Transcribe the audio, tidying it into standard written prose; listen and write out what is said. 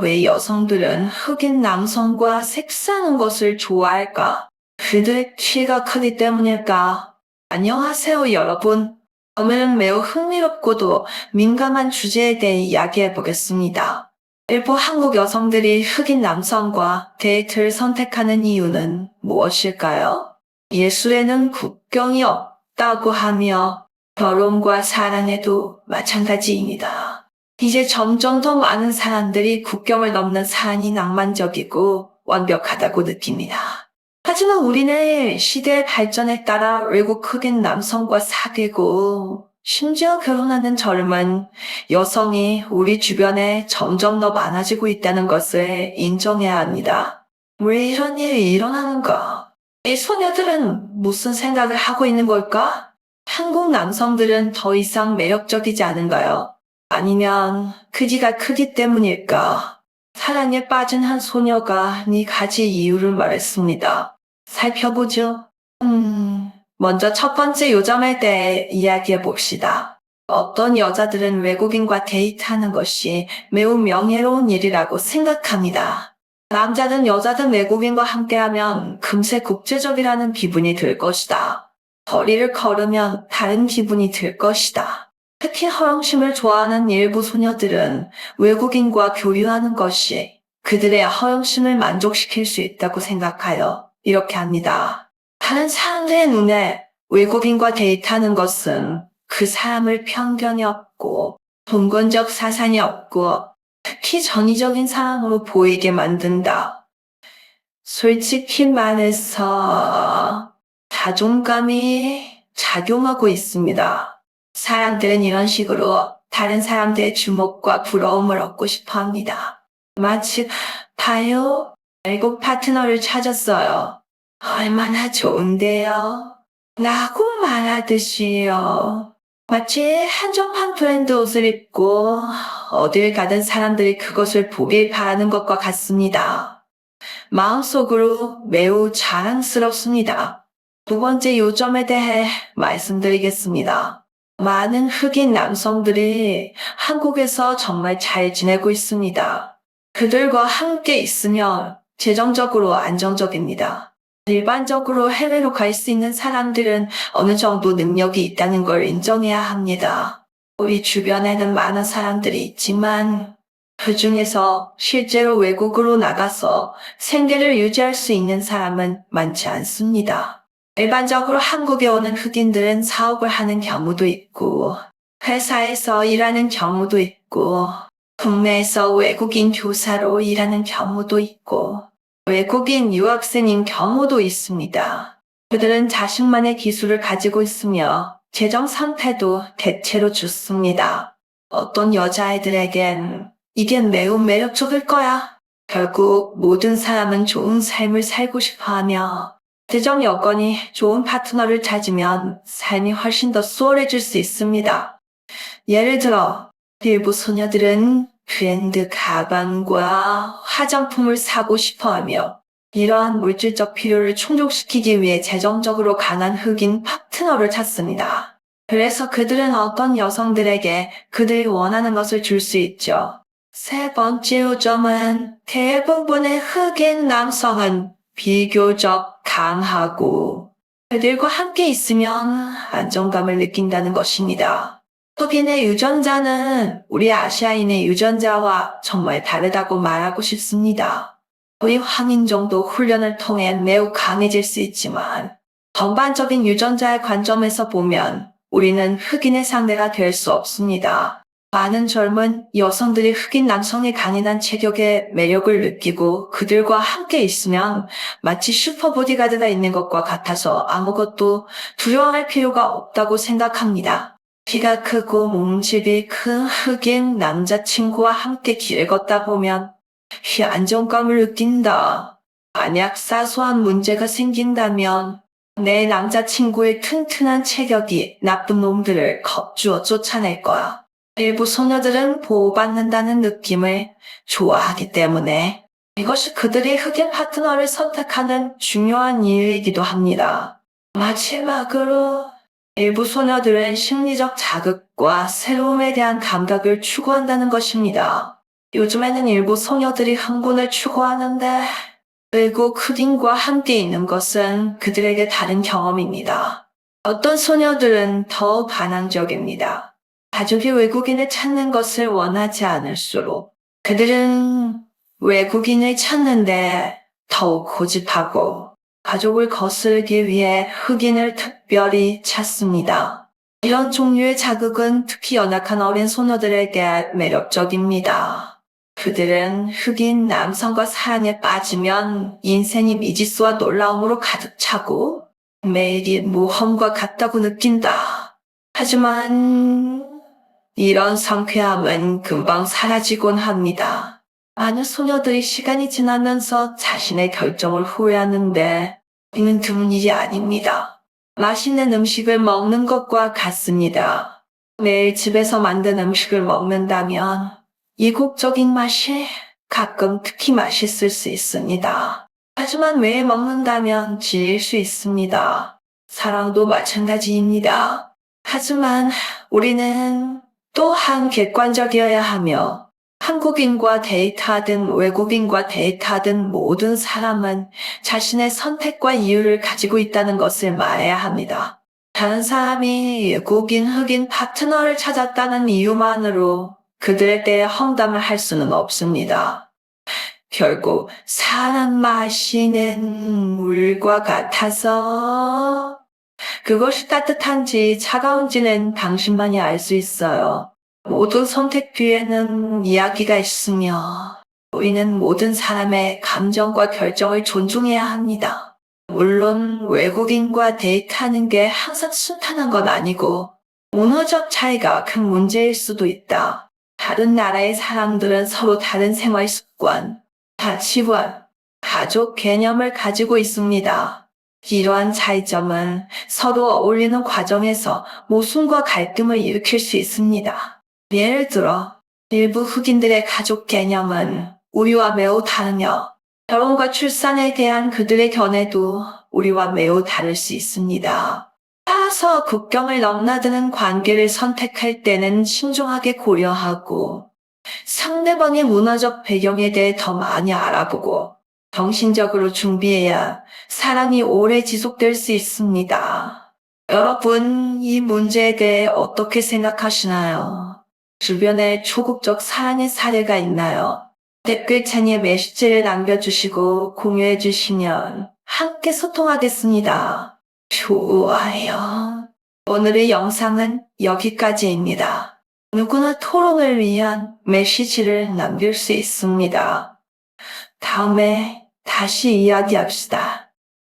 왜 여성들은 흑인 남성과 섹스하는 것을 좋아할까? 그들의 키가 크기 때문일까? 안녕하세요, 여러분. 오늘은 매우 흥미롭고도 민감한 주제에 대해 이야기해 보겠습니다. 일부 한국 여성들이 흑인 남성과 데이트를 선택하는 이유는 무엇일까요? 예술에는 국경이 없다고 하며 결혼과 사랑에도 마찬가지입니다. 이제 점점 더 많은 사람들이 국경을 넘는 사안이 낭만적이고 완벽하다고 느낍니다. 하지만 우리는 시대의 발전에 따라 외국 흑인 남성과 사귀고 심지어 결혼하는 젊은 여성이 우리 주변에 점점 더 많아지고 있다는 것을 인정해야 합니다. 왜 이런 일이 일어나는가? 이 소녀들은 무슨 생각을 하고 있는 걸까? 한국 남성들은 더 이상 매력적이지 않은가요? 아니면 크기가 크기 때문일까? 사랑에 빠진 한 소녀가 네 가지 이유를 말했습니다. 살펴보죠. 먼저 첫 번째 요점에 대해 이야기해 봅시다. 어떤 여자들은 외국인과 데이트하는 것이 매우 명예로운 일이라고 생각합니다. 남자든 여자든 외국인과 함께하면 금세 국제적이라는 기분이 들 것이다. 거리를 걸으면 다른 기분이 들 것이다. 특히 허영심을 좋아하는 일부 소녀들은 외국인과 교류하는 것이 그들의 허영심을 만족시킬 수 있다고 생각하여 이렇게 합니다. 다른 사람들의 눈에 외국인과 데이트하는 것은 그 사람을 편견이 없고 동건적 사상이 없고 특히 전위적인 사람으로 보이게 만든다. 솔직히 말해서 자존감이 작용하고 있습니다. 사람들은 이런 식으로 다른 사람들의 주목과 부러움을 얻고 싶어 합니다. 마치, 봐요. 외국 파트너를 찾았어요. 얼마나 좋은데요. 라고 말하듯이요. 마치 한정판 브랜드 옷을 입고 어딜 가든 사람들이 그것을 보길 바라는 것과 같습니다. 마음속으로 매우 자랑스럽습니다. 두 번째 요점에 대해 말씀드리겠습니다. 많은 흑인 남성들이 한국에서 정말 잘 지내고 있습니다. 그들과 함께 있으면 재정적으로 안정적입니다. 일반적으로 해외로 갈 수 있는 사람들은 어느 정도 능력이 있다는 걸 인정해야 합니다. 우리 주변에는 많은 사람들이 있지만 그 중에서 실제로 외국으로 나가서 생계를 유지할 수 있는 사람은 많지 않습니다. 일반적으로 한국에 오는 흑인들은 사업을 하는 경우도 있고, 회사에서 일하는 경우도 있고, 국내에서 외국인 교사로 일하는 경우도 있고, 외국인 유학생인 경우도 있습니다. 그들은 자신만의 기술을 가지고 있으며 재정 상태도 대체로 좋습니다. 어떤 여자애들에겐 이게 매우 매력적일 거야. 결국 모든 사람은 좋은 삶을 살고 싶어 하며 재정 여건이 좋은 파트너를 찾으면 삶이 훨씬 더 수월해질 수 있습니다. 예를 들어 일부 소녀들은 브랜드 가방과 화장품을 사고 싶어 하며 이러한 물질적 필요를 충족시키기 위해 재정적으로 강한 흑인 파트너를 찾습니다. 그래서 그들은 어떤 여성들에게 그들이 원하는 것을 줄 수 있죠. 세 번째 요점은 대부분의 흑인 남성은 비교적 강하고 그들과 함께 있으면 안정감을 느낀다는 것입니다. 흑인의 유전자는 우리 아시아인의 유전자와 정말 다르다고 말하고 싶습니다. 우리 황인종도 훈련을 통해 매우 강해질 수 있지만 전반적인 유전자의 관점에서 보면 우리는 흑인의 상대가 될 수 없습니다. 많은 젊은 여성들이 흑인 남성의 강인한 체격에 매력을 느끼고 그들과 함께 있으면 마치 슈퍼보디가드가 있는 것과 같아서 아무것도 두려워할 필요가 없다고 생각합니다. 키가 크고 몸집이 큰 흑인 남자친구와 함께 길을 걷다 보면 안정감을 느낀다. 만약 사소한 문제가 생긴다면 내 남자친구의 튼튼한 체격이 나쁜 놈들을 겁주어 쫓아낼 거야. 일부 소녀들은 보호받는다는 느낌을 좋아하기 때문에 이것이 그들이 흑인 파트너를 선택하는 중요한 이유이기도 합니다. 마지막으로 일부 소녀들은 심리적 자극과 새로움에 대한 감각을 추구한다는 것입니다. 요즘에는 일부 소녀들이 흥분을 추구하는데 외국 흑인과 함께 있는 것은 그들에게 다른 경험입니다. 어떤 소녀들은 더 반항적입니다. 가족이 외국인을 찾는 것을 원하지 않을수록 그들은 외국인을 찾는데 더욱 고집하고 가족을 거스르기 위해 흑인을 특별히 찾습니다. 이런 종류의 자극은 특히 연약한 어린 소녀들에게 매력적입니다. 그들은 흑인 남성과 사랑에 빠지면 인생이 미지수와 놀라움으로 가득 차고 매일이 모험과 같다고 느낀다. 하지만 이런 상쾌함은 금방 사라지곤 합니다. 많은 소녀들이 시간이 지나면서 자신의 결정을 후회하는데 이는 드문 일이 아닙니다. 맛있는 음식을 먹는 것과 같습니다. 매일 집에서 만든 음식을 먹는다면 이국적인 맛이 가끔 특히 맛있을 수 있습니다. 하지만 매일 먹는다면 질릴 수 있습니다. 사랑도 마찬가지입니다. 하지만 우리는 또한 객관적이어야 하며 한국인과 데이트하든 외국인과 데이트하든 모든 사람은 자신의 선택과 이유를 가지고 있다는 것을 말해야 합니다. 다른 사람이 외국인 흑인 파트너를 찾았다는 이유만으로 그들에 대해 험담을 할 수는 없습니다. 결국 사람 마시는 물과 같아서 그것이 따뜻한지 차가운지는 당신만이 알 수 있어요. 모든 선택 뒤에는 이야기가 있으며 우리는 모든 사람의 감정과 결정을 존중해야 합니다. 물론 외국인과 데이트하는 게 항상 순탄한 건 아니고 문화적 차이가 큰 문제일 수도 있다. 다른 나라의 사람들은 서로 다른 생활 습관, 가치관, 가족 개념을 가지고 있습니다. 이러한 차이점은 서로 어울리는 과정에서 모순과 갈등을 일으킬 수 있습니다. 예를 들어, 일부 흑인들의 가족 개념은 우리와 매우 다르며 결혼과 출산에 대한 그들의 견해도 우리와 매우 다를 수 있습니다. 따라서 국경을 넘나드는 관계를 선택할 때는 신중하게 고려하고 상대방의 문화적 배경에 대해 더 많이 알아보고 정신적으로 준비해야 사랑이 오래 지속될 수 있습니다. 여러분, 이 문제에 대해 어떻게 생각하시나요? 주변에 초국적 사랑의 사례가 있나요? 댓글창에 메시지를 남겨주시고 공유해주시면 함께 소통하겠습니다. 좋아요. 오늘의 영상은 여기까지입니다. 누구나 토론을 위한 메시지를 남길 수 있습니다. 다음에 다시 이야기합시다.